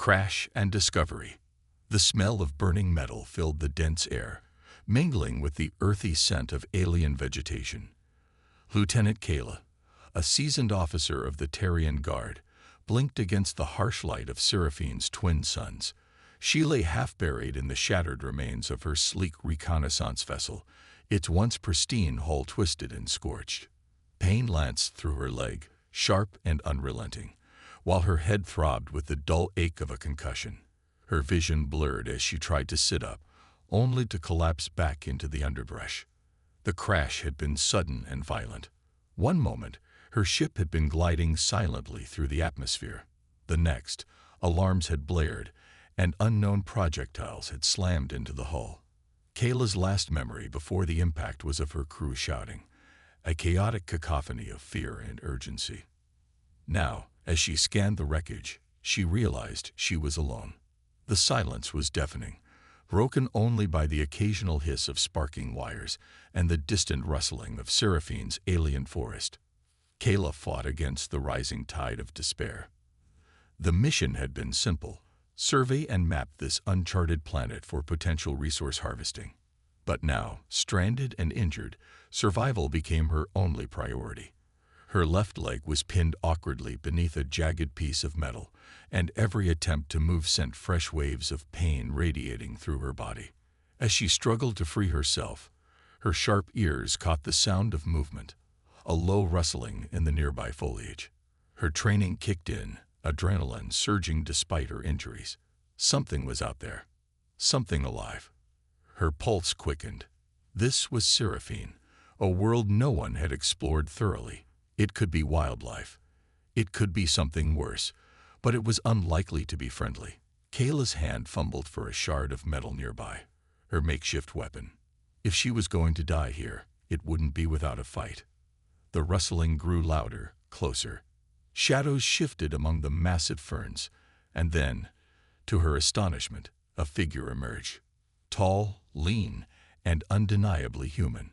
Crash and discovery. The smell of burning metal filled the dense air, mingling with the earthy scent of alien vegetation. Lieutenant Kayla, a seasoned officer of the Terrian Guard, blinked against the harsh light of Seraphine's twin suns. She lay half-buried in the shattered remains of her sleek reconnaissance vessel, its once pristine hull twisted and scorched. Pain lanced through her leg, sharp and unrelenting, while her head throbbed with the dull ache of a concussion. Her vision blurred as she tried to sit up, only to collapse back into the underbrush. The crash had been sudden and violent. One moment, her ship had been gliding silently through the atmosphere. The next, alarms had blared, and unknown projectiles had slammed into the hull. Kayla's last memory before the impact was of her crew shouting, a chaotic cacophony of fear and urgency. Now, as she scanned the wreckage, she realized she was alone. The silence was deafening, broken only by the occasional hiss of sparking wires and the distant rustling of Seraphine's alien forest. Kayla fought against the rising tide of despair. The mission had been simple: survey and map this uncharted planet for potential resource harvesting. But now, stranded and injured, survival became her only priority. Her left leg was pinned awkwardly beneath a jagged piece of metal, and every attempt to move sent fresh waves of pain radiating through her body. As she struggled to free herself, her sharp ears caught the sound of movement, a low rustling in the nearby foliage. Her training kicked in, adrenaline surging despite her injuries. Something was out there, something alive. Her pulse quickened. This was Seraphine, a world no one had explored thoroughly. It could be wildlife. It could be something worse, but it was unlikely to be friendly. Kayla's hand fumbled for a shard of metal nearby, her makeshift weapon. If she was going to die here, it wouldn't be without a fight. The rustling grew louder, closer. Shadows shifted among the massive ferns, and then, to her astonishment, a figure emerged. Tall, lean, and undeniably human.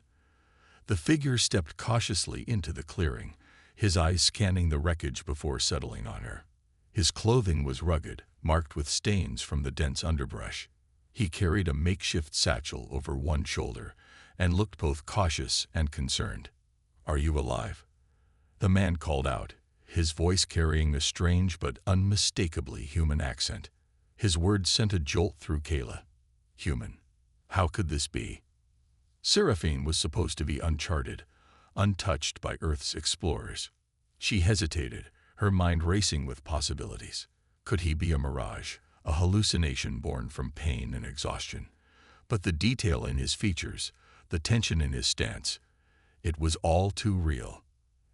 The figure stepped cautiously into the clearing, his eyes scanning the wreckage before settling on her. His clothing was rugged, marked with stains from the dense underbrush. He carried a makeshift satchel over one shoulder and looked both cautious and concerned. "Are you alive?" the man called out, his voice carrying a strange but unmistakably human accent. His words sent a jolt through Kayla. Human. How could this be? Seraphine was supposed to be uncharted, untouched by Earth's explorers. She hesitated, her mind racing with possibilities. Could he be a mirage, a hallucination born from pain and exhaustion? But the detail in his features, the tension in his stance, it was all too real.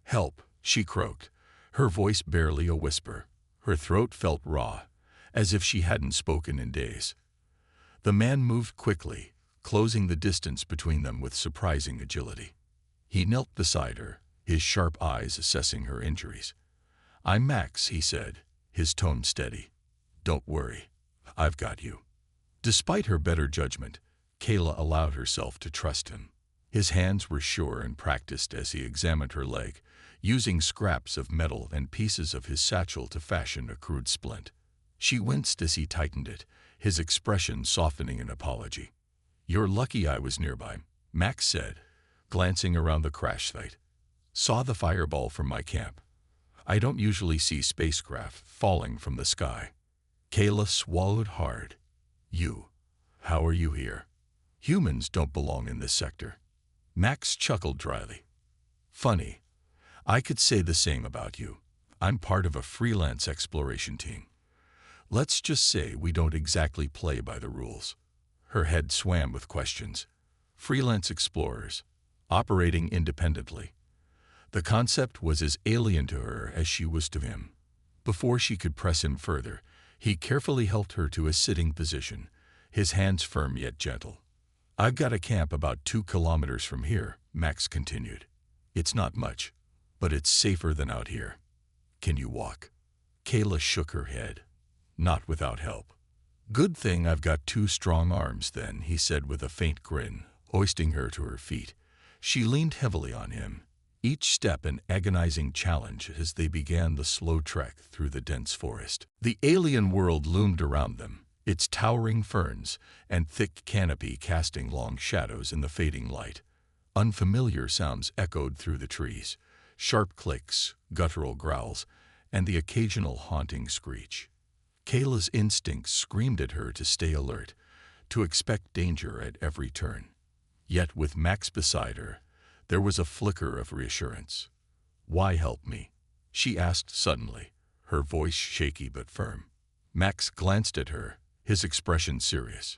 "Help," she croaked, her voice barely a whisper. Her throat felt raw, as if she hadn't spoken in days. The man moved quickly, closing the distance between them with surprising agility. He knelt beside her, his sharp eyes assessing her injuries. "I'm Max," he said, his tone steady. "Don't worry, I've got you." Despite her better judgment, Kayla allowed herself to trust him. His hands were sure and practiced as he examined her leg, using scraps of metal and pieces of his satchel to fashion a crude splint. She winced as he tightened it, his expression softening in apology. "You're lucky I was nearby," Max said, glancing around the crash site. "Saw the fireball from my camp. I don't usually see spacecraft falling from the sky." Kayla swallowed hard. How are you here? Humans don't belong in this sector." Max chuckled dryly. "Funny. I could say the same about you. I'm part of a freelance exploration team. Let's just say we don't exactly play by the rules." Her head swam with questions. Freelance explorers, operating independently. The concept was as alien to her as she was to him. Before she could press him further, he carefully helped her to a sitting position, his hands firm yet gentle. "I've got a camp about 2 kilometers from here," Max continued. "It's not much, but it's safer than out here. Can you walk?" Kayla shook her head. "Not without help." "Good thing I've got 2 strong arms then," he said with a faint grin, hoisting her to her feet. She leaned heavily on him, each step an agonizing challenge as they began the slow trek through the dense forest. The alien world loomed around them, its towering ferns and thick canopy casting long shadows in the fading light. Unfamiliar sounds echoed through the trees, sharp clicks, guttural growls, and the occasional haunting screech. Kayla's instincts screamed at her to stay alert, to expect danger at every turn. Yet with Max beside her, there was a flicker of reassurance. "Why help me?" she asked suddenly, her voice shaky but firm. Max glanced at her, his expression serious.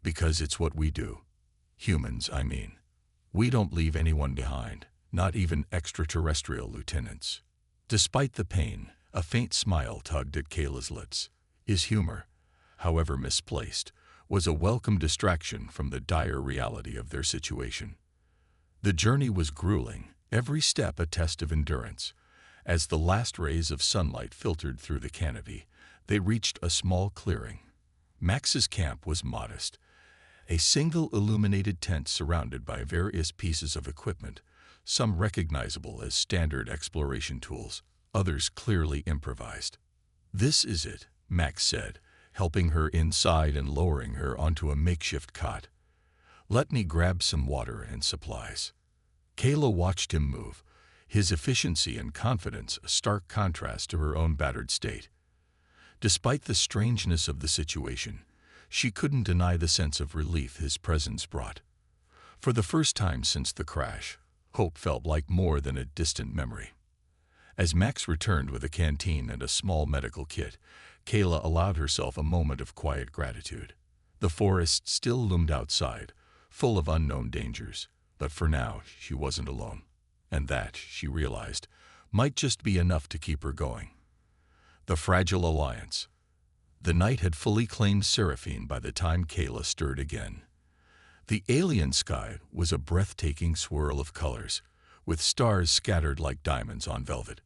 "Because it's what we do. Humans, I mean. We don't leave anyone behind, not even extraterrestrial lieutenants." Despite the pain, a faint smile tugged at Kayla's lips. His humor, however misplaced, was a welcome distraction from the dire reality of their situation. The journey was grueling, every step a test of endurance. As the last rays of sunlight filtered through the canopy, they reached a small clearing. Max's camp was modest, a single illuminated tent surrounded by various pieces of equipment, some recognizable as standard exploration tools, others clearly improvised. "This is it," Max said, helping her inside and lowering her onto a makeshift cot. "Let me grab some water and supplies." Kayla watched him move, his efficiency and confidence a stark contrast to her own battered state. Despite the strangeness of the situation, she couldn't deny the sense of relief his presence brought. For the first time since the crash, hope felt like more than a distant memory. As Max returned with a canteen and a small medical kit, Kayla allowed herself a moment of quiet gratitude. The forest still loomed outside, full of unknown dangers, but for now she wasn't alone. And that, she realized, might just be enough to keep her going. The fragile alliance. The night had fully claimed Seraphine by the time Kayla stirred again. The alien sky was a breathtaking swirl of colors, with stars scattered like diamonds on velvet.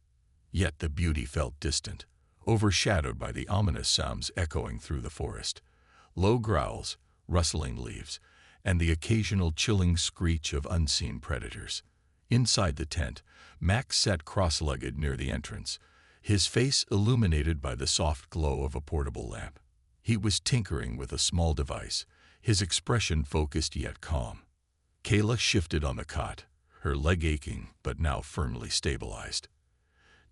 Yet the beauty felt distant, overshadowed by the ominous sounds echoing through the forest. Low growls, rustling leaves, and the occasional chilling screech of unseen predators. Inside the tent, Max sat cross-legged near the entrance, his face illuminated by the soft glow of a portable lamp. He was tinkering with a small device, his expression focused yet calm. Kayla shifted on the cot, her leg aching but now firmly stabilized.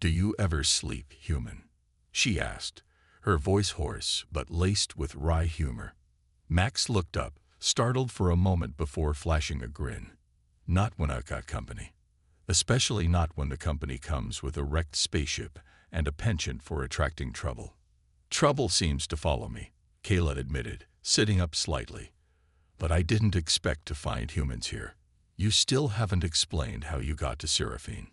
"Do you ever sleep, human?" she asked, her voice hoarse but laced with wry humor. Max looked up, startled for a moment before flashing a grin. "Not when I've got company. Especially not when the company comes with a wrecked spaceship and a penchant for attracting trouble." "Trouble seems to follow me," Kayla admitted, sitting up slightly. "But I didn't expect to find humans here. You still haven't explained how you got to Seraphine."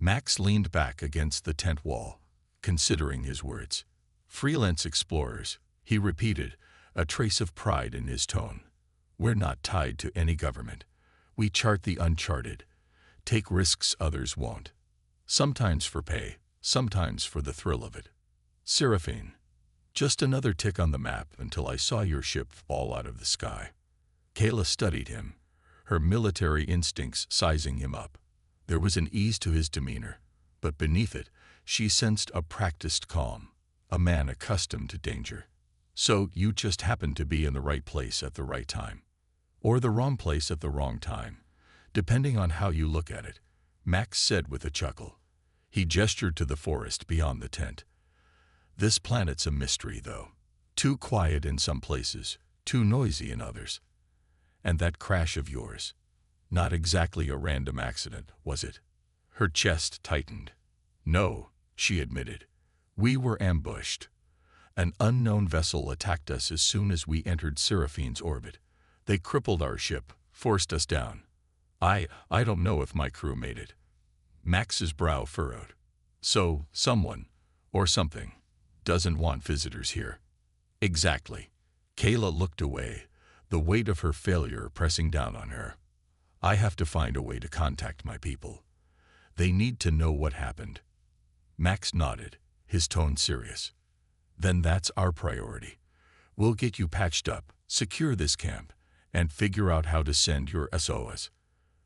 Max leaned back against the tent wall, considering his words. "Freelance explorers," he repeated, a trace of pride in his tone. "We're not tied to any government. We chart the uncharted, take risks others won't. Sometimes for pay, sometimes for the thrill of it. Seraphine. Just another tick on the map until I saw your ship fall out of the sky." Kayla studied him, her military instincts sizing him up. There was an ease to his demeanor, but beneath it, she sensed a practiced calm, a man accustomed to danger. "So you just happened to be in the right place at the right time. Or the wrong place at the wrong time, depending on how you look at it," Max said with a chuckle. He gestured to the forest beyond the tent. "This planet's a mystery, though. Too quiet in some places, too noisy in others. And that crash of yours, not exactly a random accident, was it?" Her chest tightened. "No," she admitted. "We were ambushed. An unknown vessel attacked us as soon as we entered Seraphine's orbit. They crippled our ship, forced us down. I don't know if my crew made it." Max's brow furrowed. "So, someone, or something, doesn't want visitors here." "Exactly." Kayla looked away, the weight of her failure pressing down on her. "I have to find a way to contact my people. They need to know what happened." Max nodded, his tone serious. "Then that's our priority. We'll get you patched up, secure this camp, and figure out how to send your SOS.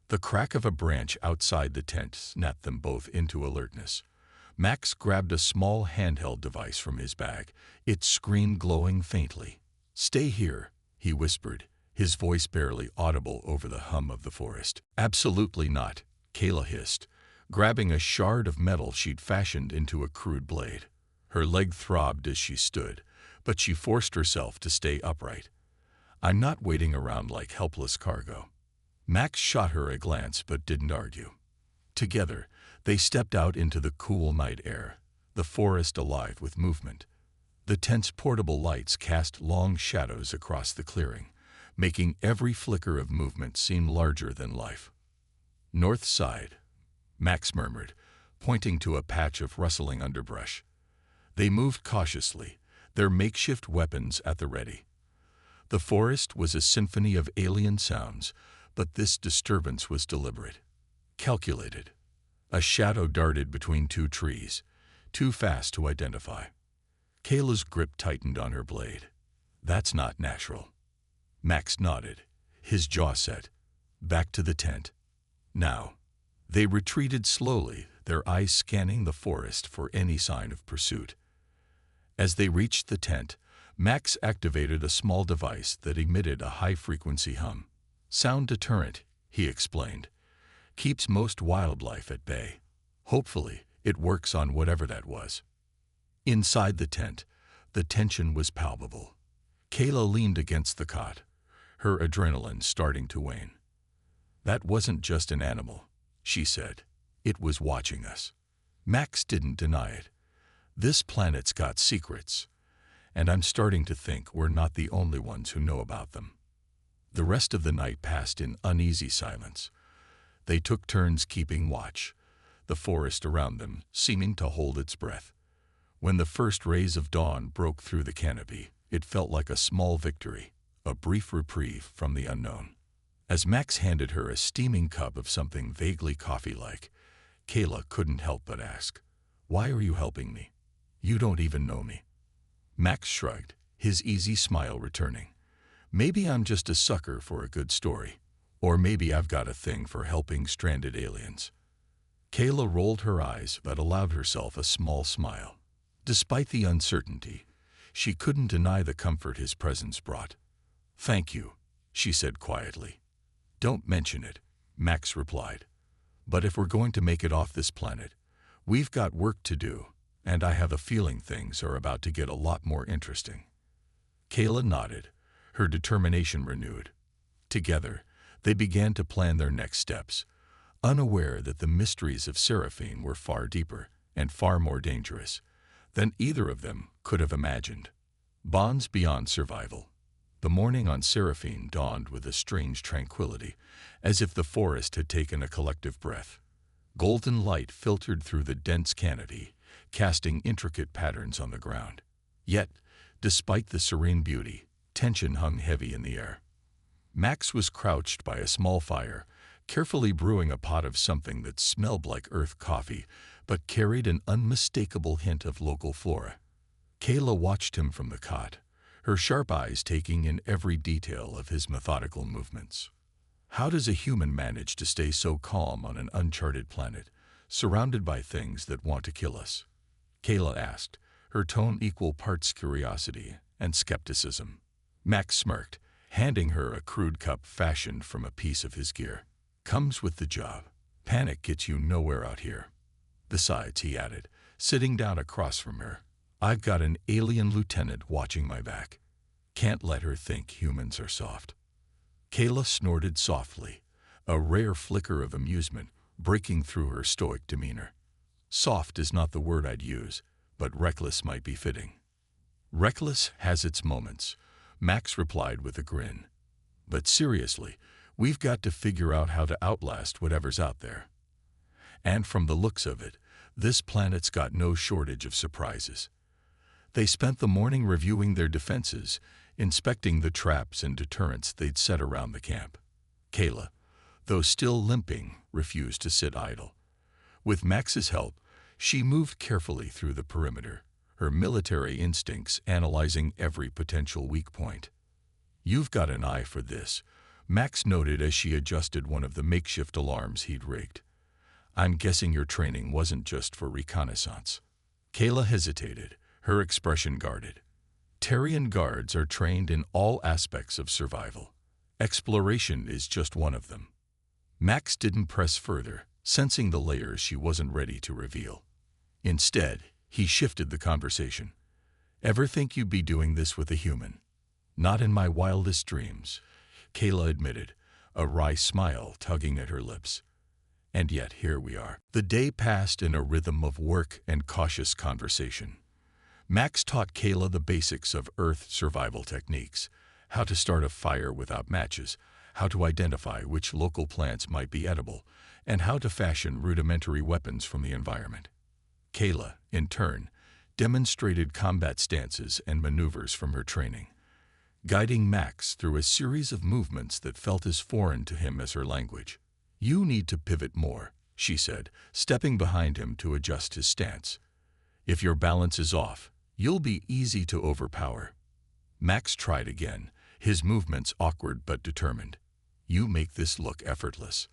The crack of a branch outside the tent snapped them both into alertness. Max grabbed a small handheld device from his bag, its screen glowing faintly. "Stay here," he whispered, his voice barely audible over the hum of the forest. "Absolutely not," Kayla hissed, grabbing a shard of metal she'd fashioned into a crude blade. Her leg throbbed as she stood, but she forced herself to stay upright. "I'm not waiting around like helpless cargo." Max shot her a glance but didn't argue. Together, they stepped out into the cool night air, the forest alive with movement. The tent's portable lights cast long shadows across the clearing, making every flicker of movement seem larger than life. "North side," Max murmured, pointing to a patch of rustling underbrush. They moved cautiously, their makeshift weapons at the ready. The forest was a symphony of alien sounds, but this disturbance was deliberate, calculated. A shadow darted between two trees, too fast to identify. Kayla's grip tightened on her blade. "That's not natural." Max nodded, his jaw set. "Back to the tent. Now." They retreated slowly, their eyes scanning the forest for any sign of pursuit. As they reached the tent, Max activated a small device that emitted a high-frequency hum. "Sound deterrent," he explained. "Keeps most wildlife at bay. Hopefully, it works on whatever that was." Inside the tent, the tension was palpable. Kayla leaned against the cot, her adrenaline starting to wane. "That wasn't just an animal," she said. "It was watching us." Max didn't deny it. "This planet's got secrets, and I'm starting to think we're not the only ones who know about them." The rest of the night passed in uneasy silence. They took turns keeping watch, the forest around them seeming to hold its breath. When the first rays of dawn broke through the canopy, it felt like a small victory, a brief reprieve from the unknown. As Max handed her a steaming cup of something vaguely coffee-like, Kayla couldn't help but ask, "Why are you helping me? You don't even know me." Max shrugged, his easy smile returning. "Maybe I'm just a sucker for a good story. Or maybe I've got a thing for helping stranded aliens." Kayla rolled her eyes but allowed herself a small smile. Despite the uncertainty, she couldn't deny the comfort his presence brought. "Thank you," she said quietly. "Don't mention it," Max replied. "But if we're going to make it off this planet, we've got work to do, and I have a feeling things are about to get a lot more interesting." Kayla nodded, her determination renewed. Together, they began to plan their next steps, unaware that the mysteries of Seraphine were far deeper and far more dangerous than either of them could have imagined. Bonds beyond survival. The morning on Seraphine dawned with a strange tranquility, as if the forest had taken a collective breath. Golden light filtered through the dense canopy, casting intricate patterns on the ground. Yet, despite the serene beauty, tension hung heavy in the air. Max was crouched by a small fire, carefully brewing a pot of something that smelled like earth coffee, but carried an unmistakable hint of local flora. Kayla watched him from the cot, her sharp eyes taking in every detail of his methodical movements. "How does a human manage to stay so calm on an uncharted planet, surrounded by things that want to kill us?" Kayla asked, her tone equal parts curiosity and skepticism. Max smirked, handing her a crude cup fashioned from a piece of his gear. "Comes with the job. Panic gets you nowhere out here. Besides," he added, sitting down across from her, "I've got an alien lieutenant watching my back. Can't let her think humans are soft." Kayla snorted softly, a rare flicker of amusement breaking through her stoic demeanor. "Soft is not the word I'd use, but reckless might be fitting." "Reckless has its moments," Max replied with a grin. "But seriously, we've got to figure out how to outlast whatever's out there. And from the looks of it, this planet's got no shortage of surprises." They spent the morning reviewing their defenses, inspecting the traps and deterrents they'd set around the camp. Kayla, though still limping, refused to sit idle. With Max's help, she moved carefully through the perimeter, her military instincts analyzing every potential weak point. "You've got an eye for this," Max noted as she adjusted one of the makeshift alarms he'd rigged. I'm guessing your training wasn't just for reconnaissance. Kayla hesitated, her expression guarded. Terrian guards are trained in all aspects of survival. Exploration is just one of them. Max didn't press further, sensing the layers she wasn't ready to reveal. Instead, he shifted the conversation. Ever think you'd be doing this with a human? Not in my wildest dreams, Kayla admitted, a wry smile tugging at her lips. And yet here we are. The day passed in a rhythm of work and cautious conversation. Max taught Kayla the basics of Earth survival techniques, how to start a fire without matches, how to identify which local plants might be edible, and how to fashion rudimentary weapons from the environment. Kayla, in turn, demonstrated combat stances and maneuvers from her training, guiding Max through a series of movements that felt as foreign to him as her language. You need to pivot more, she said, stepping behind him to adjust his stance. If your balance is off, you'll be easy to overpower. Max tried again, his movements awkward but determined. You make this look effortless.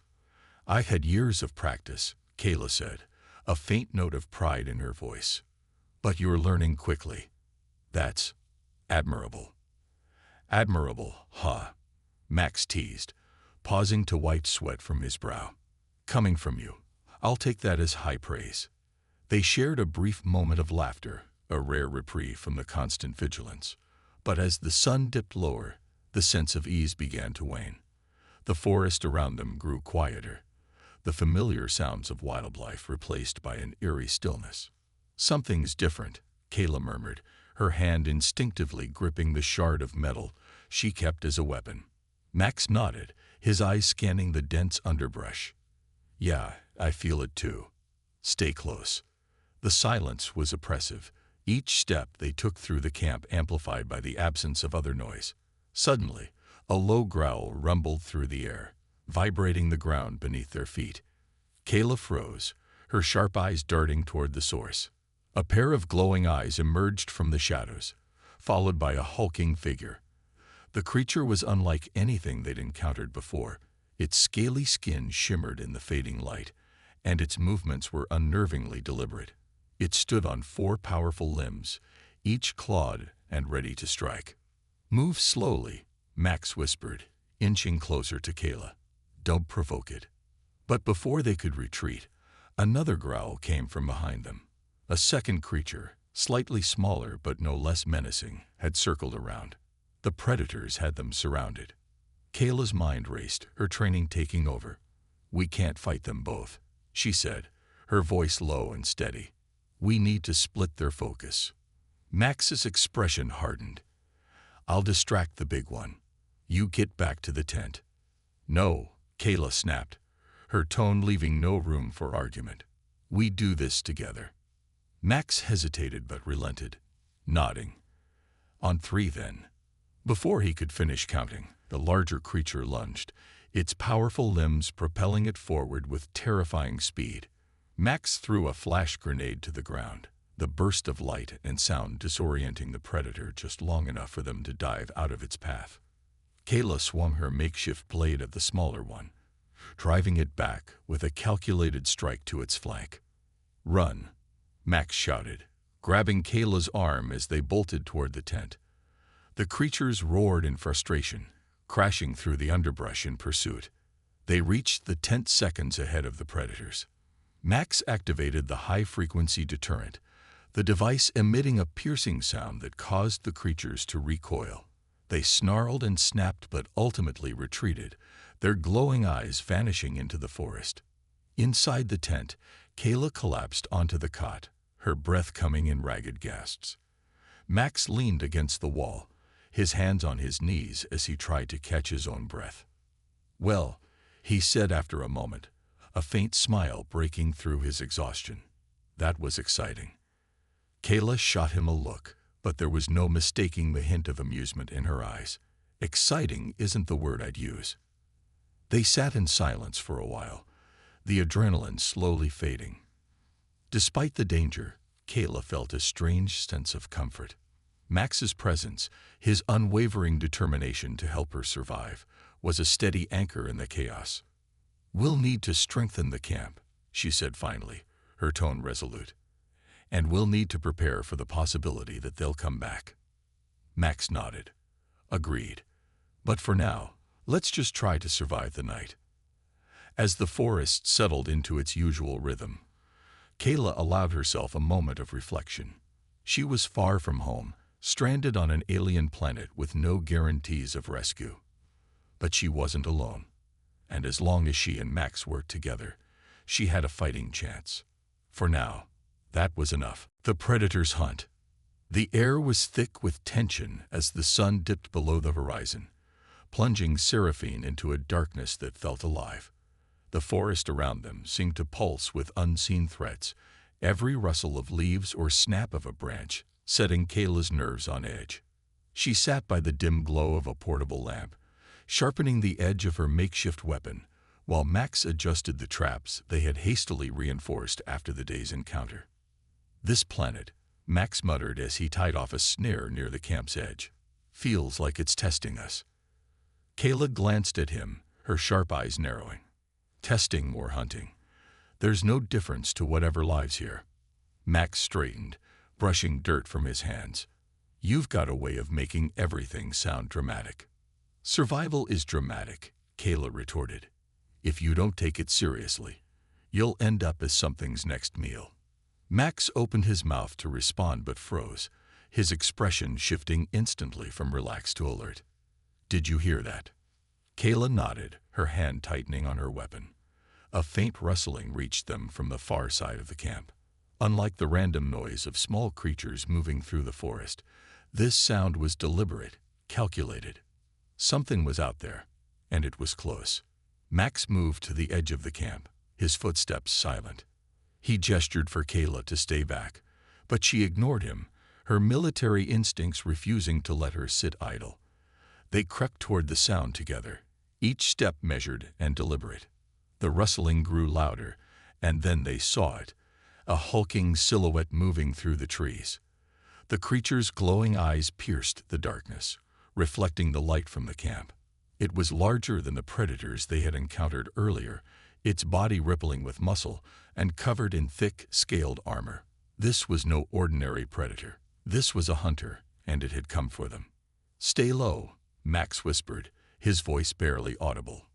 I've had years of practice, Kayla said, a faint note of pride in her voice. But you're learning quickly. That's admirable. Admirable, huh? Max teased, pausing to wipe sweat from his brow. Coming from you, I'll take that as high praise. They shared a brief moment of laughter, a rare reprieve from the constant vigilance. But as the sun dipped lower, the sense of ease began to wane. The forest around them grew quieter, the familiar sounds of wildlife replaced by an eerie stillness. Something's different, Kayla murmured, her hand instinctively gripping the shard of metal she kept as a weapon. Max nodded, his eyes scanning the dense underbrush. Yeah, I feel it too. Stay close. The silence was oppressive, each step they took through the camp amplified by the absence of other noise. Suddenly, a low growl rumbled through the air, vibrating the ground beneath their feet. Kayla froze, her sharp eyes darting toward the source. A pair of glowing eyes emerged from the shadows, followed by a hulking figure. The creature was unlike anything they'd encountered before. Its scaly skin shimmered in the fading light, and its movements were unnervingly deliberate. It stood on 4 powerful limbs, each clawed and ready to strike. Move slowly, Max whispered, inching closer to Kayla. Don't provoke it. But before they could retreat, another growl came from behind them. A second creature, slightly smaller but no less menacing, had circled around. The predators had them surrounded. Kayla's mind raced, her training taking over. We can't fight them both, she said, her voice low and steady. We need to split their focus. Max's expression hardened. I'll distract the big one. You get back to the tent. No, Kayla snapped, her tone leaving no room for argument. We do this together. Max hesitated but relented, nodding. On 3 then. Before he could finish counting, the larger creature lunged, its powerful limbs propelling it forward with terrifying speed. Max threw a flash grenade to the ground, the burst of light and sound disorienting the predator just long enough for them to dive out of its path. Kayla swung her makeshift blade at the smaller one, driving it back with a calculated strike to its flank. Run, Max shouted, grabbing Kayla's arm as they bolted toward the tent. The creatures roared in frustration, crashing through the underbrush in pursuit. They reached the tent seconds ahead of the predators. Max activated the high-frequency deterrent, the device emitting a piercing sound that caused the creatures to recoil. They snarled and snapped but ultimately retreated, their glowing eyes vanishing into the forest. Inside the tent, Kayla collapsed onto the cot, her breath coming in ragged gasps. Max leaned against the wall, his hands on his knees as he tried to catch his own breath. Well, he said after a moment, a faint smile breaking through his exhaustion. That was exciting. Kayla shot him a look, but there was no mistaking the hint of amusement in her eyes. Exciting isn't the word I'd use. They sat in silence for a while, the adrenaline slowly fading. Despite the danger, Kayla felt a strange sense of comfort. Max's presence, his unwavering determination to help her survive, was a steady anchor in the chaos. "We'll need to strengthen the camp," she said finally, her tone resolute. "And we'll need to prepare for the possibility that they'll come back." Max nodded. "Agreed. But for now, let's just try to survive the night." As the forest settled into its usual rhythm, Kayla allowed herself a moment of reflection. She was far from home, stranded on an alien planet with no guarantees of rescue. But she wasn't alone, and as long as she and Max worked together, she had a fighting chance. For now, that was enough. The Predator's hunt. The air was thick with tension as the sun dipped below the horizon, plunging Seraphine into a darkness that felt alive. The forest around them seemed to pulse with unseen threats, every rustle of leaves or snap of a branch setting Kayla's nerves on edge. She sat by the dim glow of a portable lamp, sharpening the edge of her makeshift weapon, while Max adjusted the traps they had hastily reinforced after the day's encounter. "This planet," Max muttered as he tied off a snare near the camp's edge, "feels like it's testing us." Kayla glanced at him, her sharp eyes narrowing. "Testing or hunting? There's no difference to whatever lives here." Max straightened, brushing dirt from his hands. "You've got a way of making everything sound dramatic." "Survival is dramatic," Kayla retorted. "If you don't take it seriously, you'll end up as something's next meal." Max opened his mouth to respond but froze, his expression shifting instantly from relaxed to alert. "Did you hear that?" Kayla nodded, her hand tightening on her weapon. A faint rustling reached them from the far side of the camp. Unlike the random noise of small creatures moving through the forest, this sound was deliberate, calculated. Something was out there, and it was close. Max moved to the edge of the camp, his footsteps silent. He gestured for Kayla to stay back, but she ignored him, her military instincts refusing to let her sit idle. They crept toward the sound together, each step measured and deliberate. The rustling grew louder, and then they saw it, a hulking silhouette moving through the trees. The creature's glowing eyes pierced the darkness, reflecting the light from the camp. It was larger than the predators they had encountered earlier, its body rippling with muscle and covered in thick, scaled armor. This was no ordinary predator. This was a hunter, and it had come for them. "Stay low," Max whispered, his voice barely audible.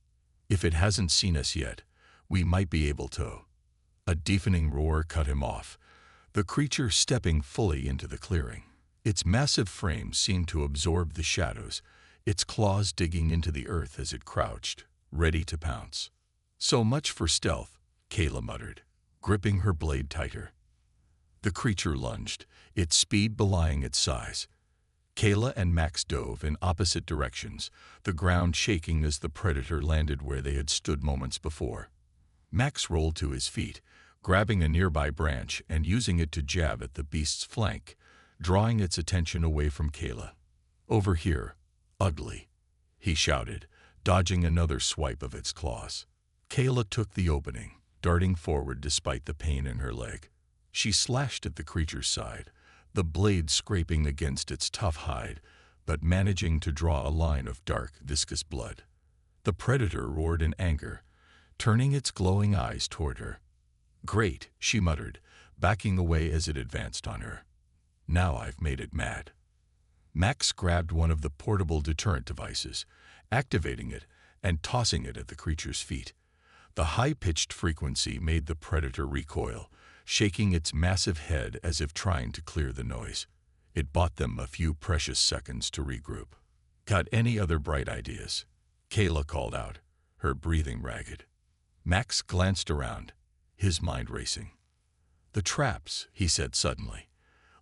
"If it hasn't seen us yet, we might be able to." A deafening roar cut him off, the creature stepping fully into the clearing. Its massive frame seemed to absorb the shadows, its claws digging into the earth as it crouched, ready to pounce. "So much for stealth," Kayla muttered, gripping her blade tighter. The creature lunged, its speed belying its size. Kayla and Max dove in opposite directions, the ground shaking as the predator landed where they had stood moments before. Max rolled to his feet, grabbing a nearby branch and using it to jab at the beast's flank, drawing its attention away from Kayla. "Over here, ugly," he shouted, dodging another swipe of its claws. Kayla took the opening, darting forward despite the pain in her leg. She slashed at the creature's side, the blade scraping against its tough hide, but managing to draw a line of dark, viscous blood. The predator roared in anger, turning its glowing eyes toward her. "Great," she muttered, backing away as it advanced on her. "Now I've made it mad." Max grabbed one of the portable deterrent devices, activating it and tossing it at the creature's feet. The high-pitched frequency made the predator recoil, shaking its massive head as if trying to clear the noise. It bought them a few precious seconds to regroup. "Got any other bright ideas?" Kayla called out, her breathing ragged. Max glanced around, his mind racing. "The traps," he said suddenly.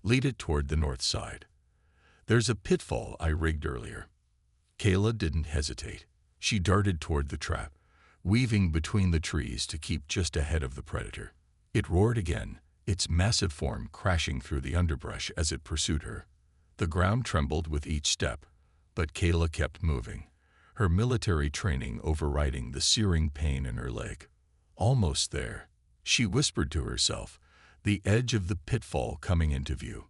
"Lead it toward the north side. There's a pitfall I rigged earlier." Kayla didn't hesitate. She darted toward the trap, weaving between the trees to keep just ahead of the predator. It roared again, its massive form crashing through the underbrush as it pursued her. The ground trembled with each step, but Kayla kept moving, her military training overriding the searing pain in her leg. "Almost there," she whispered to herself, the edge of the pitfall coming into view.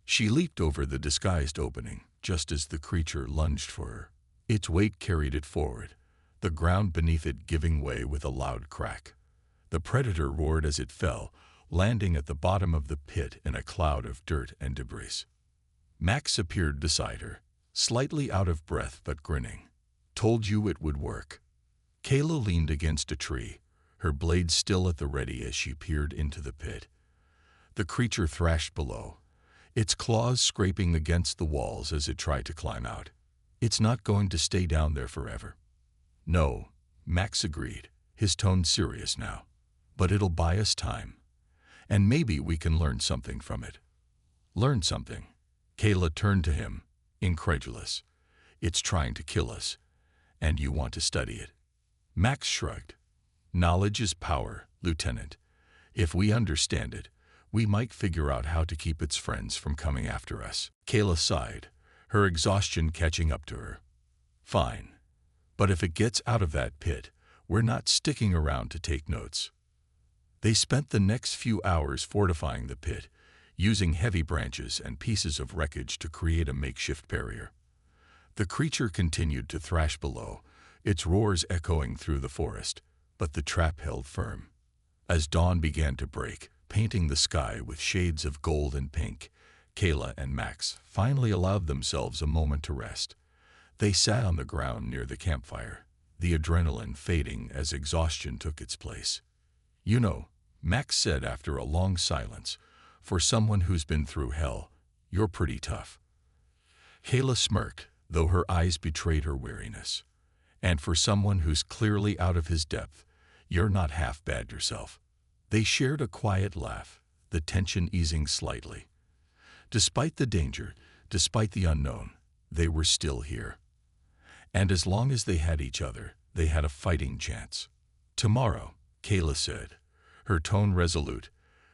She leaped over the disguised opening, just as the creature lunged for her. Its weight carried it forward, the ground beneath it giving way with a loud crack. The predator roared as it fell, landing at the bottom of the pit in a cloud of dirt and debris. Max appeared beside her, slightly out of breath but grinning. "Told you it would work." Kayla leaned against a tree, her blade still at the ready as she peered into the pit. The creature thrashed below, its claws scraping against the walls as it tried to climb out. "It's not going to stay down there forever." "No," Max agreed, his tone serious now. "But it'll buy us time. And maybe we can learn something from it." "Learn something?" Kayla turned to him, incredulous. "It's trying to kill us, and you want to study it." Max shrugged. "Knowledge is power, Lieutenant. If we understand it, we might figure out how to keep its friends from coming after us." Kayla sighed, her exhaustion catching up to her. "Fine. But if it gets out of that pit, we're not sticking around to take notes." They spent the next few hours fortifying the pit, using heavy branches and pieces of wreckage to create a makeshift barrier. The creature continued to thrash below, its roars echoing through the forest, but the trap held firm. As dawn began to break, painting the sky with shades of gold and pink, Kayla and Max finally allowed themselves a moment to rest. They sat on the ground near the campfire, the adrenaline fading as exhaustion took its place. "You know," Max said after a long silence, "for someone who's been through hell, you're pretty tough." Kayla smirked, though her eyes betrayed her weariness. "And for someone who's clearly out of his depth, you're not half bad yourself." They shared a quiet laugh, the tension easing slightly. Despite the danger, despite the unknown, they were still here. And as long as they had each other, they had a fighting chance. "Tomorrow," Kayla said, her tone resolute,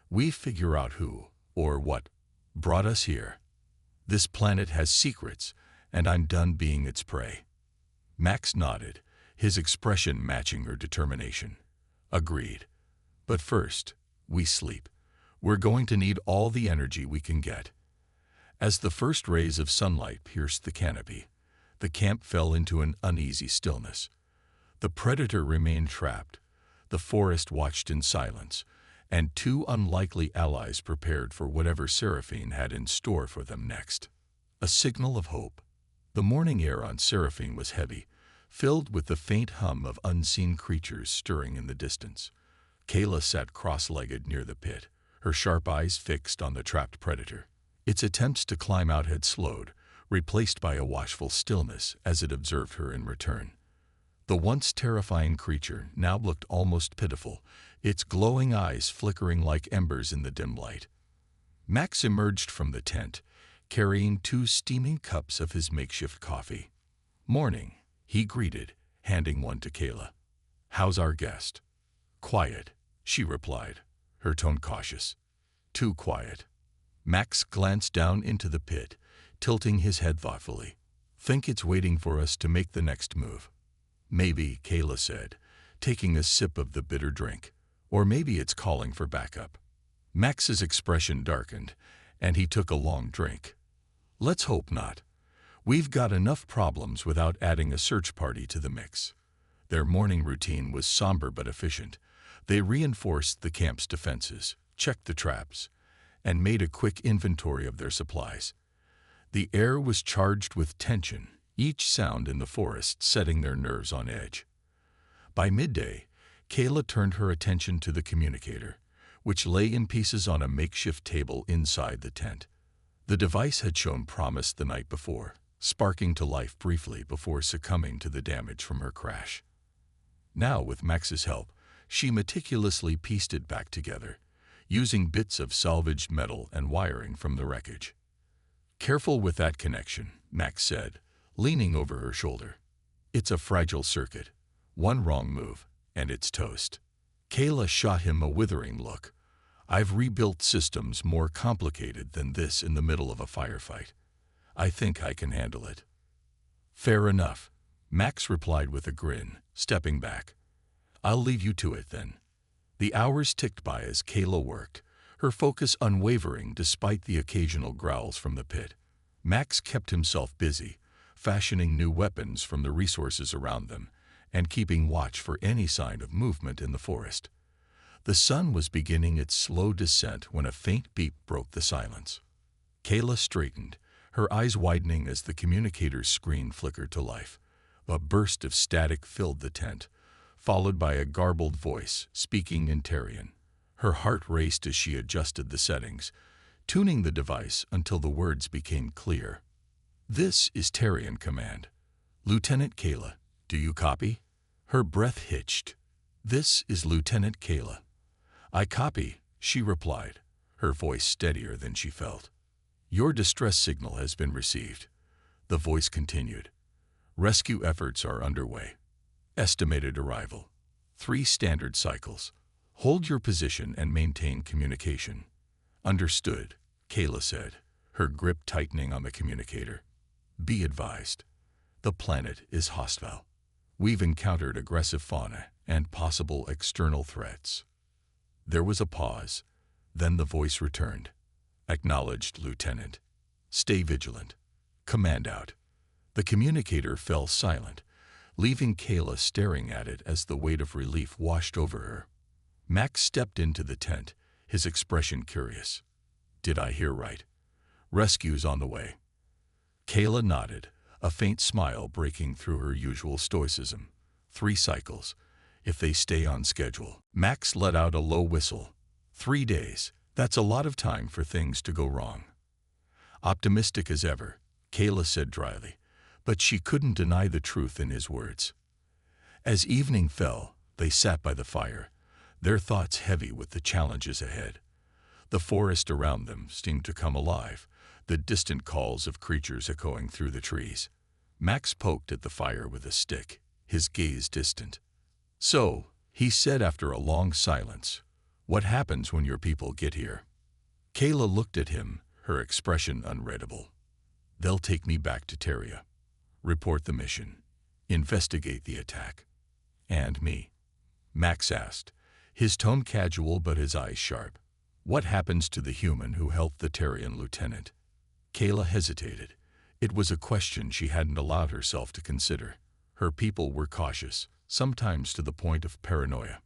"we figure out who, or what, brought us here. This planet has secrets, and I'm done being its prey." Max nodded, his expression matching her determination. "Agreed. But first, we sleep. We're going to need all the energy we can get." As the first rays of sunlight pierced the canopy, the camp fell into an uneasy stillness. The predator remained trapped, the forest watched in silence, and two unlikely allies prepared for whatever Seraphine had in store for them next. A signal of hope. The morning air on Seraphine was heavy, filled with the faint hum of unseen creatures stirring in the distance. Kayla sat cross-legged near the pit, her sharp eyes fixed on the trapped predator. Its attempts to climb out had slowed, replaced by a watchful stillness as it observed her in return. The once terrifying creature now looked almost pitiful, its glowing eyes flickering like embers in the dim light. Max emerged from the tent, carrying 2 steaming cups of his makeshift coffee. "Morning," he greeted, handing one to Kayla. "How's our guest?" "Quiet," she replied, her tone cautious. "Too quiet." Max glanced down into the pit, tilting his head thoughtfully. "Think it's waiting for us to make the next move." "Maybe," Kayla said, taking a sip of the bitter drink. "Or maybe it's calling for backup." Max's expression darkened, and he took a long drink. "Let's hope not. We've got enough problems without adding a search party to the mix." Their morning routine was somber but efficient. They reinforced the camp's defenses, checked the traps, and made a quick inventory of their supplies. The air was charged with tension, each sound in the forest setting their nerves on edge. By midday, Kayla turned her attention to the communicator, which lay in pieces on a makeshift table inside the tent. The device had shown promise the night before, sparking to life briefly before succumbing to the damage from her crash. Now, with Max's help, she meticulously pieced it back together, using bits of salvaged metal and wiring from the wreckage. "Careful with that connection," Max said, leaning over her shoulder. "It's a fragile circuit. One wrong move, and it's toast." Kayla shot him a withering look. "I've rebuilt systems more complicated than this in the middle of a firefight. I think I can handle it." "Fair enough," Max replied with a grin, stepping back. "I'll leave you to it then." The hours ticked by as Kayla worked, her focus unwavering despite the occasional growls from the pit. Max kept himself busy, fashioning new weapons from the resources around them and keeping watch for any sign of movement in the forest. The sun was beginning its slow descent when a faint beep broke the silence. Kayla straightened, her eyes widening as the communicator's screen flickered to life. A burst of static filled the tent, followed by a garbled voice speaking in Terrian. Her heart raced as she adjusted the settings, tuning the device until the words became clear. "This is Terrian Command. Lieutenant Kayla, do you copy?" Her breath hitched. "This is Lieutenant Kayla." "I copy," she replied, her voice steadier than she felt. "Your distress signal has been received." The voice continued. "Rescue efforts are underway. Estimated arrival: 3 standard cycles. Hold your position and maintain communication." "Understood," Kayla said, her grip tightening on the communicator. "Be advised. The planet is hostile. We've encountered aggressive fauna and possible external threats." There was a pause. Then the voice returned. "Acknowledged, Lieutenant. Stay vigilant. Command out." The communicator fell silent, leaving Kayla staring at it as the weight of relief washed over her. Max stepped into the tent, his expression curious. "Did I hear right? Rescue's on the way." Kayla nodded, a faint smile breaking through her usual stoicism. 3 cycles, if they stay on schedule. Max let out a low whistle. 3 days, that's a lot of time for things to go wrong. Optimistic as ever, Kayla said dryly, but she couldn't deny the truth in his words. As evening fell, they sat by the fire, their thoughts heavy with the challenges ahead. The forest around them seemed to come alive, the distant calls of creatures echoing through the trees. Max poked at the fire with a stick, his gaze distant. "So," he said after a long silence, "what happens when your people get here?" Kayla looked at him, her expression unreadable. "They'll take me back to Terria. Report the mission. Investigate the attack." "And me?" Max asked, his tone casual but his eyes sharp. "What happens to the human who helped the Terrian lieutenant?" Kayla hesitated. It was a question she hadn't allowed herself to consider. Her people were cautious, sometimes to the point of paranoia.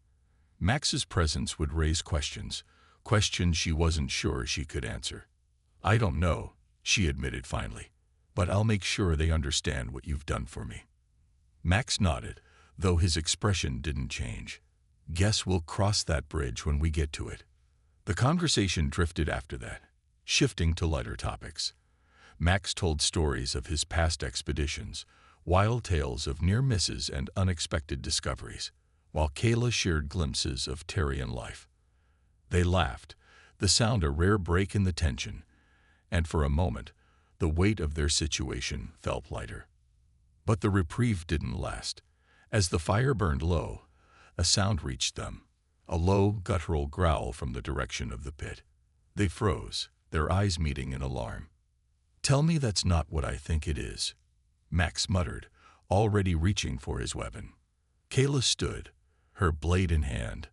Max's presence would raise questions she wasn't sure she could answer. "I don't know," she admitted finally, "but I'll make sure they understand what you've done for me." Max nodded, though his expression didn't change. "Guess we'll cross that bridge when we get to it." The conversation drifted after that, shifting to lighter topics. Max told stories of his past expeditions, wild tales of near misses and unexpected discoveries, while Kayla shared glimpses of Terrian life. They laughed, the sound a rare break in the tension, and for a moment, the weight of their situation felt lighter. But the reprieve didn't last. As the fire burned low, a sound reached them, a low, guttural growl from the direction of the pit. They froze, their eyes meeting in alarm. "Tell me that's not what I think it is," Max muttered, already reaching for his weapon. Kayla stood, her blade in hand.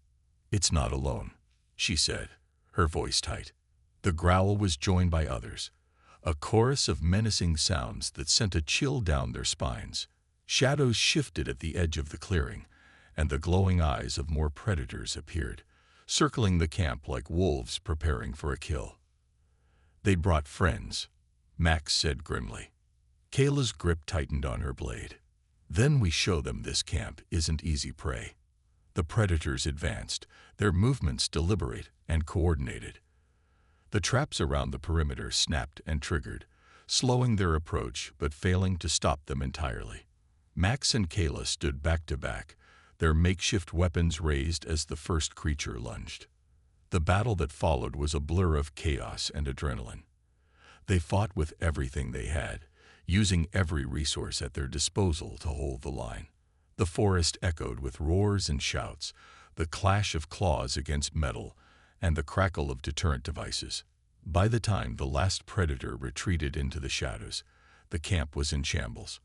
"It's not alone," she said, her voice tight. The growl was joined by others, a chorus of menacing sounds that sent a chill down their spines. Shadows shifted at the edge of the clearing, and the glowing eyes of more predators appeared, circling the camp like wolves preparing for a kill. "They brought friends," Max said grimly. Kayla's grip tightened on her blade. "Then we show them this camp isn't easy prey." The predators advanced, their movements deliberate and coordinated. The traps around the perimeter snapped and triggered, slowing their approach but failing to stop them entirely. Max and Kayla stood back to back, their makeshift weapons raised as the first creature lunged. The battle that followed was a blur of chaos and adrenaline. They fought with everything they had, using every resource at their disposal to hold the line. The forest echoed with roars and shouts, the clash of claws against metal, and the crackle of deterrent devices. By the time the last predator retreated into the shadows, the camp was in shambles.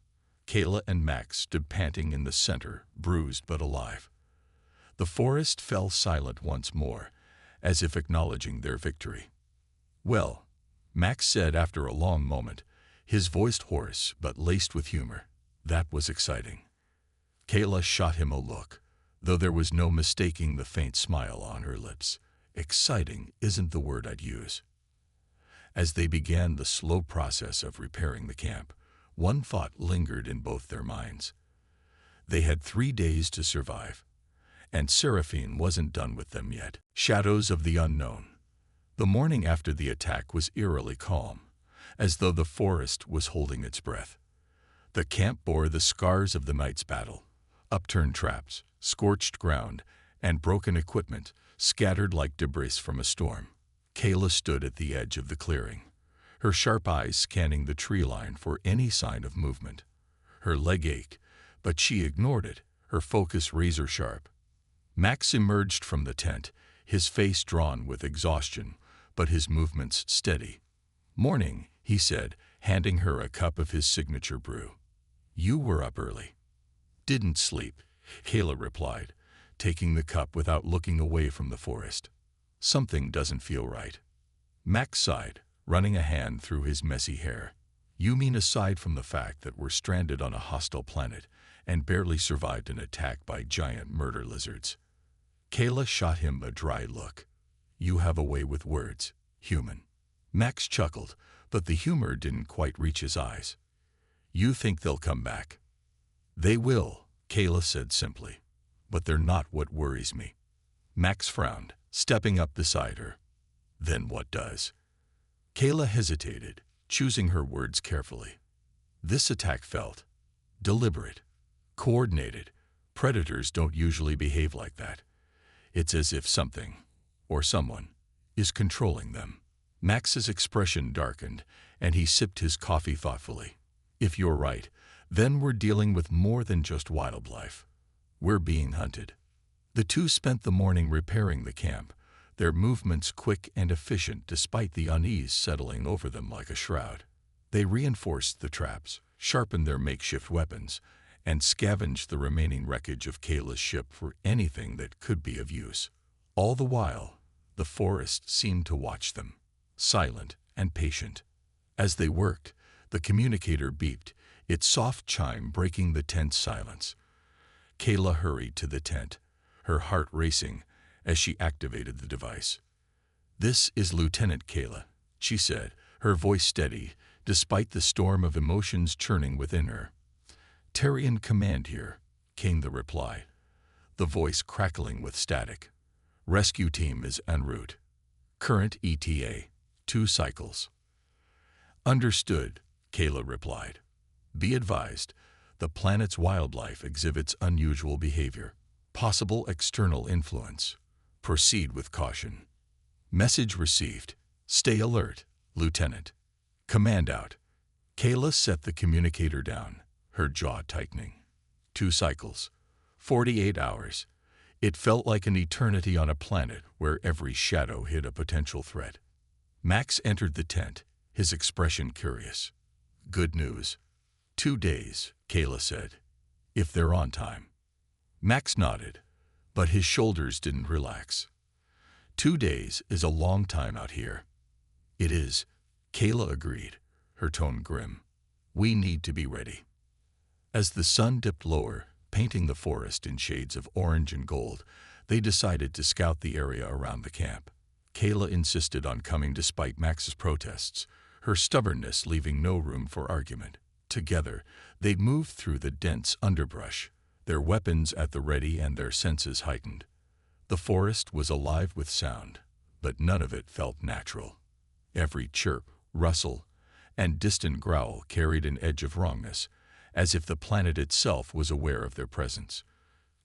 Kayla and Max stood panting in the center, bruised but alive. The forest fell silent once more, as if acknowledging their victory. "Well," Max said after a long moment, his voice hoarse but laced with humor. That was exciting. Kayla shot him a look, though there was no mistaking the faint smile on her lips. Exciting isn't the word I'd use. As they began the slow process of repairing the camp, one thought lingered in both their minds. They had 3 days to survive, and Seraphine wasn't done with them yet. Shadows of the unknown. The morning after the attack was eerily calm, as though the forest was holding its breath. The camp bore the scars of the night's battle: upturned traps, scorched ground, and broken equipment scattered like debris from a storm. Kayla stood at the edge of the clearing, her sharp eyes scanning the tree line for any sign of movement. Her leg ached, but she ignored it, her focus razor-sharp. Max emerged from the tent, his face drawn with exhaustion, but his movements steady. "Morning," he said, handing her a cup of his signature brew. "You were up early." "Didn't sleep," Kayla replied, taking the cup without looking away from the forest. "Something doesn't feel right." Max sighed, running a hand through his messy hair. "You mean aside from the fact that we're stranded on a hostile planet and barely survived an attack by giant murder lizards?" Kayla shot him a dry look. "You have a way with words, human." Max chuckled, but the humor didn't quite reach his eyes. "You think they'll come back?" "They will," Kayla said simply, "but they're not what worries me." Max frowned, stepping up beside her. "Then what does?" Kayla hesitated, choosing her words carefully. This attack felt deliberate, coordinated. Predators don't usually behave like that. It's as if something, or someone, is controlling them. Max's expression darkened, and he sipped his coffee thoughtfully. "If you're right, then we're dealing with more than just wildlife. We're being hunted." The two spent the morning repairing the camp, their movements quick and efficient despite the unease settling over them like a shroud. They reinforced the traps, sharpened their makeshift weapons, and scavenged the remaining wreckage of Kayla's ship for anything that could be of use. All the while, the forest seemed to watch them, silent and patient. As they worked, the communicator beeped, its soft chime breaking the tense silence. Kayla hurried to the tent, her heart racing as she activated the device. "This is Lieutenant Kayla," she said, her voice steady, despite the storm of emotions churning within her. "Terrian Command here," came the reply, the voice crackling with static. "Rescue team is en route. Current ETA, 2 cycles." "Understood," Kayla replied. "Be advised, the planet's wildlife exhibits unusual behavior. Possible external influence. Proceed with caution." "Message received. Stay alert, Lieutenant." "Command out." Kayla set the communicator down, her jaw tightening. 2 cycles. 48 hours. It felt like an eternity on a planet where every shadow hid a potential threat. Max entered the tent, his expression curious. "Good news." 2 days, Kayla said. "If they're on time." Max nodded, but his shoulders didn't relax. 2 days is a long time out here. "It is," Kayla agreed, her tone grim. "We need to be ready." As the sun dipped lower, painting the forest in shades of orange and gold, they decided to scout the area around the camp. Kayla insisted on coming despite Max's protests, her stubbornness leaving no room for argument. Together, they moved through the dense underbrush, their weapons at the ready and their senses heightened. The forest was alive with sound, but none of it felt natural. Every chirp, rustle, and distant growl carried an edge of wrongness, as if the planet itself was aware of their presence.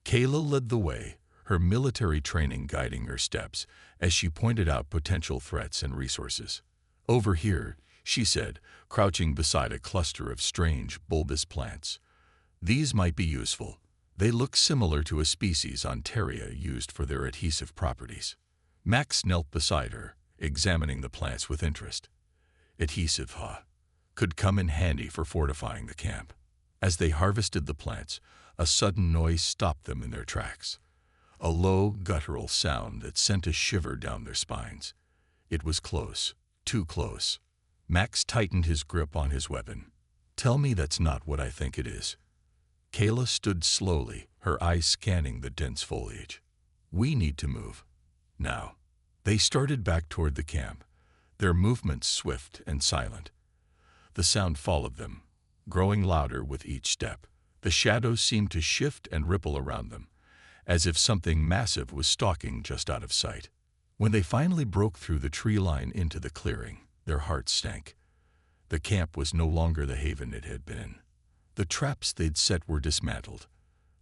Kayla led the way, her military training guiding her steps as she pointed out potential threats and resources. "Over here," she said, crouching beside a cluster of strange, bulbous plants. "These might be useful. They look similar to a species on Terria used for their adhesive properties." Max knelt beside her, examining the plants with interest. "Adhesive, huh? Could come in handy for fortifying the camp." As they harvested the plants, a sudden noise stopped them in their tracks. A low, guttural sound that sent a shiver down their spines. It was close, too close. Max tightened his grip on his weapon. "Tell me that's not what I think it is." Kayla stood slowly, her eyes scanning the dense foliage. "We need to move. Now." They started back toward the camp, their movements swift and silent. The sound followed them, growing louder with each step. The shadows seemed to shift and ripple around them, as if something massive was stalking just out of sight. When they finally broke through the tree line into the clearing, their hearts sank. The camp was no longer the haven it had been. The traps they'd set were dismantled,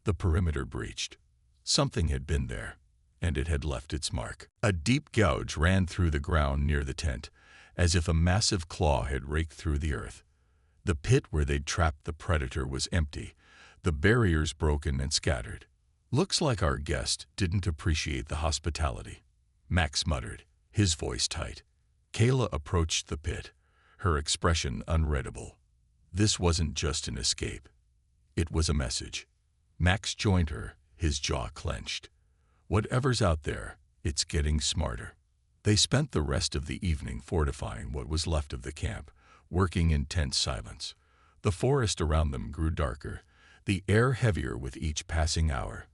the perimeter breached. Something had been there, and it had left its mark. A deep gouge ran through the ground near the tent, as if a massive claw had raked through the earth. The pit where they'd trapped the predator was empty, the barriers broken and scattered. "Looks like our guest didn't appreciate the hospitality," Max muttered, his voice tight. Kayla approached the pit, her expression unreadable. This wasn't just an escape. It was a message. Max joined her, his jaw clenched. "Whatever's out there, it's getting smarter." They spent the rest of the evening fortifying what was left of the camp, working in tense silence. The forest around them grew darker, the air heavier with each passing hour.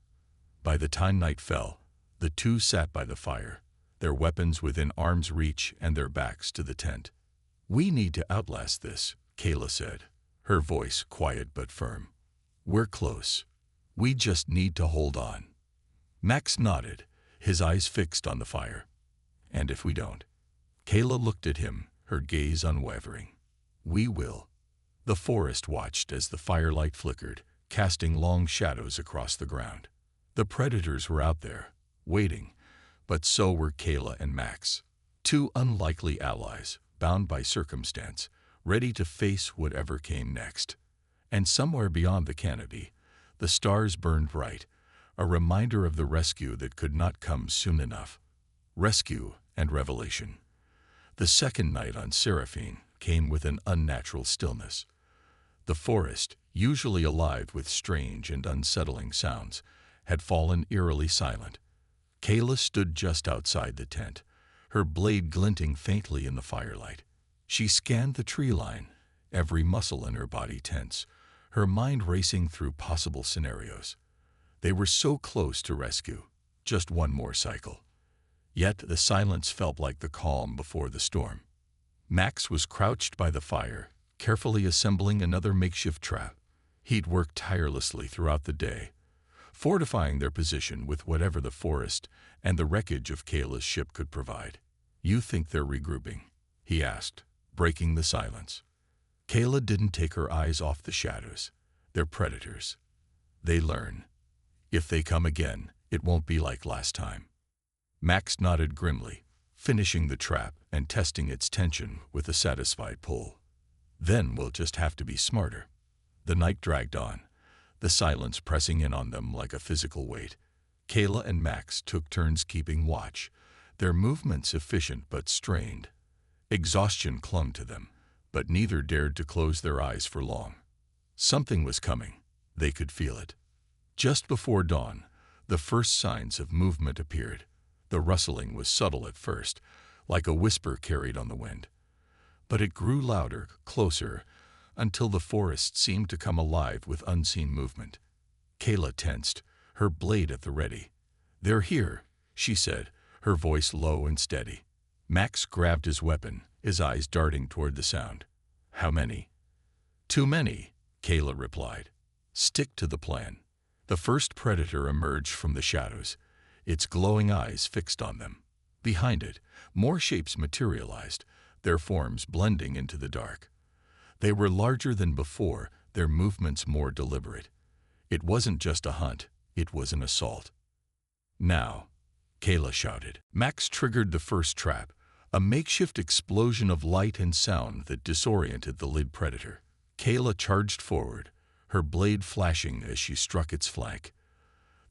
By the time night fell, the two sat by the fire, their weapons within arm's reach and their backs to the tent. "We need to outlast this," Kayla said, her voice quiet but firm. "We're close. We just need to hold on." Max nodded, his eyes fixed on the fire. "And if we don't?" Kayla looked at him, her gaze unwavering. "We will." The forest watched as the firelight flickered, casting long shadows across the ground. The predators were out there, waiting, but so were Kayla and Max. Two unlikely allies, bound by circumstance, ready to face whatever came next. And somewhere beyond the canopy, the stars burned bright, a reminder of the rescue that could not come soon enough. Rescue and revelation. The second night on Seraphine came with an unnatural stillness. The forest, usually alive with strange and unsettling sounds, had fallen eerily silent. Kayla stood just outside the tent, her blade glinting faintly in the firelight. She scanned the tree line, every muscle in her body tense, her mind racing through possible scenarios. They were so close to rescue, just one more cycle. Yet the silence felt like the calm before the storm. Max was crouched by the fire, carefully assembling another makeshift trap. He'd worked tirelessly throughout the day, fortifying their position with whatever the forest and the wreckage of Kayla's ship could provide. "You think they're regrouping?" he asked, breaking the silence. Kayla didn't take her eyes off the shadows. "They're predators. They learn. If they come again, it won't be like last time." Max nodded grimly, finishing the trap and testing its tension with a satisfied pull. "Then we'll just have to be smarter." The night dragged on, the silence pressing in on them like a physical weight. Kayla and Max took turns keeping watch, their movements efficient but strained. Exhaustion clung to them, but neither dared to close their eyes for long. Something was coming. They could feel it. Just before dawn, the first signs of movement appeared. The rustling was subtle at first, like a whisper carried on the wind. But it grew louder, closer, until the forest seemed to come alive with unseen movement. Kayla tensed, her blade at the ready. "They're here," she said, her voice low and steady. Max grabbed his weapon, his eyes darting toward the sound. "How many?" "Too many," Kayla replied. "Stick to the plan." The first predator emerged from the shadows, its glowing eyes fixed on them. Behind it, more shapes materialized, their forms blending into the dark. They were larger than before, their movements more deliberate. It wasn't just a hunt, it was an assault. "Now," Kayla shouted. Max triggered the first trap, a makeshift explosion of light and sound that disoriented the lead predator. Kayla charged forward, her blade flashing as she struck its flank.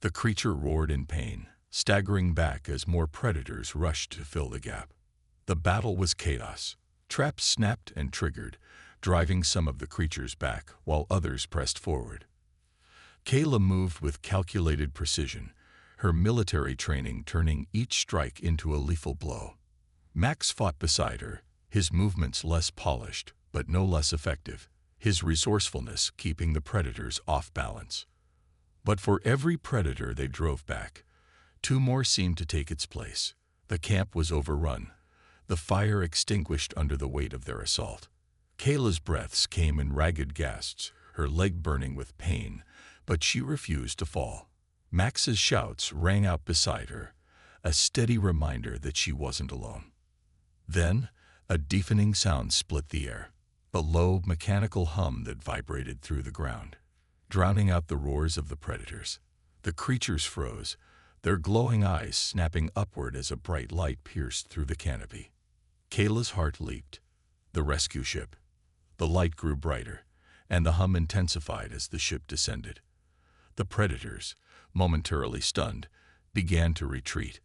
The creature roared in pain, staggering back as more predators rushed to fill the gap. The battle was chaos. Traps snapped and triggered, driving some of the creatures back while others pressed forward. Kayla moved with calculated precision, her military training turning each strike into a lethal blow. Max fought beside her, his movements less polished, but no less effective, his resourcefulness keeping the predators off balance. But for every predator they drove back, two more seemed to take its place. The camp was overrun, the fire extinguished under the weight of their assault. Kayla's breaths came in ragged gasps, her leg burning with pain, but she refused to fall. Max's shouts rang out beside her, a steady reminder that she wasn't alone. Then, a deafening sound split the air, a low, mechanical hum that vibrated through the ground, drowning out the roars of the predators. The creatures froze, their glowing eyes snapping upward as a bright light pierced through the canopy. Kayla's heart leaped. The rescue ship. The light grew brighter, and the hum intensified as the ship descended. The predators, momentarily stunned, began to retreat,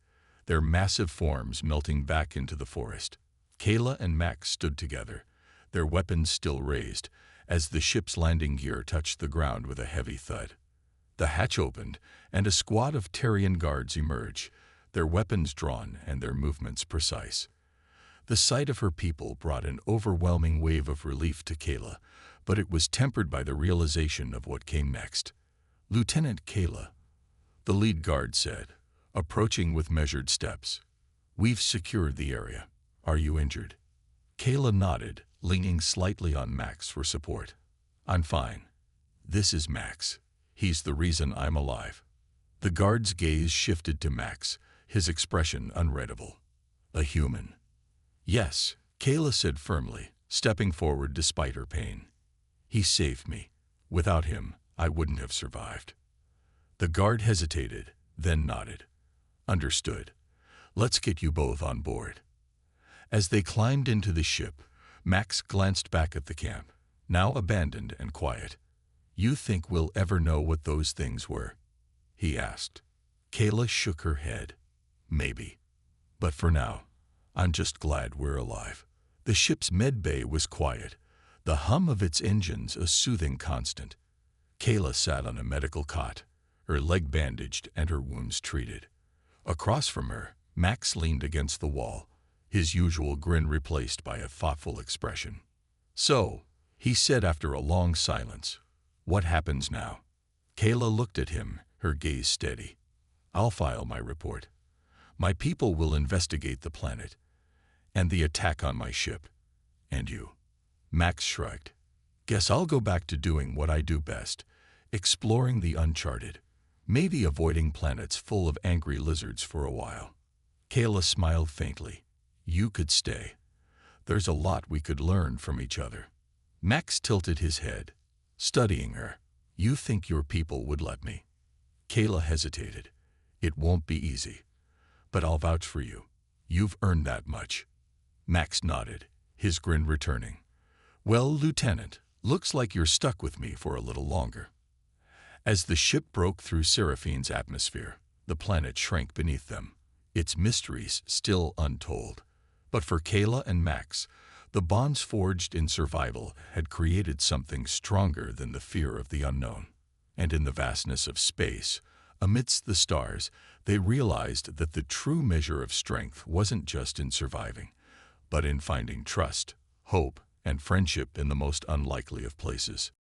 their massive forms melting back into the forest. Kayla and Max stood together, their weapons still raised, as the ship's landing gear touched the ground with a heavy thud. The hatch opened, and a squad of Terrian guards emerged, their weapons drawn and their movements precise. The sight of her people brought an overwhelming wave of relief to Kayla, but it was tempered by the realization of what came next. "Lieutenant Kayla," the lead guard said, approaching with measured steps. "We've secured the area. Are you injured?" Kayla nodded, leaning slightly on Max for support. "I'm fine. This is Max. He's the reason I'm alive." The guard's gaze shifted to Max, his expression unreadable. "A human." "Yes," Kayla said firmly, stepping forward despite her pain. "He saved me. Without him, I wouldn't have survived." The guard hesitated, then nodded. "Understood. Let's get you both on board." As they climbed into the ship, Max glanced back at the camp, now abandoned and quiet. "You think we'll ever know what those things were?" he asked. Kayla shook her head. "Maybe. But for now, I'm just glad we're alive." The ship's med bay was quiet, the hum of its engines a soothing constant. Kayla sat on a medical cot, her leg bandaged and her wounds treated. Across from her, Max leaned against the wall, his usual grin replaced by a thoughtful expression. "So," he said after a long silence, "what happens now?" Kayla looked at him, her gaze steady. "I'll file my report. My people will investigate the planet and the attack on my ship. And you?" Max shrugged. "Guess I'll go back to doing what I do best, exploring the uncharted, maybe avoiding planets full of angry lizards for a while." Kayla smiled faintly. "You could stay. There's a lot we could learn from each other." Max tilted his head, studying her. "You think your people would let me?" Kayla hesitated. "It won't be easy. But I'll vouch for you. You've earned that much." Max nodded, his grin returning. "Well, Lieutenant, looks like you're stuck with me for a little longer." As the ship broke through Seraphine's atmosphere, the planet shrank beneath them, its mysteries still untold. But for Kayla and Max, the bonds forged in survival had created something stronger than the fear of the unknown. And in the vastness of space, amidst the stars, they realized that the true measure of strength wasn't just in surviving, but in finding trust, hope, and friendship in the most unlikely of places.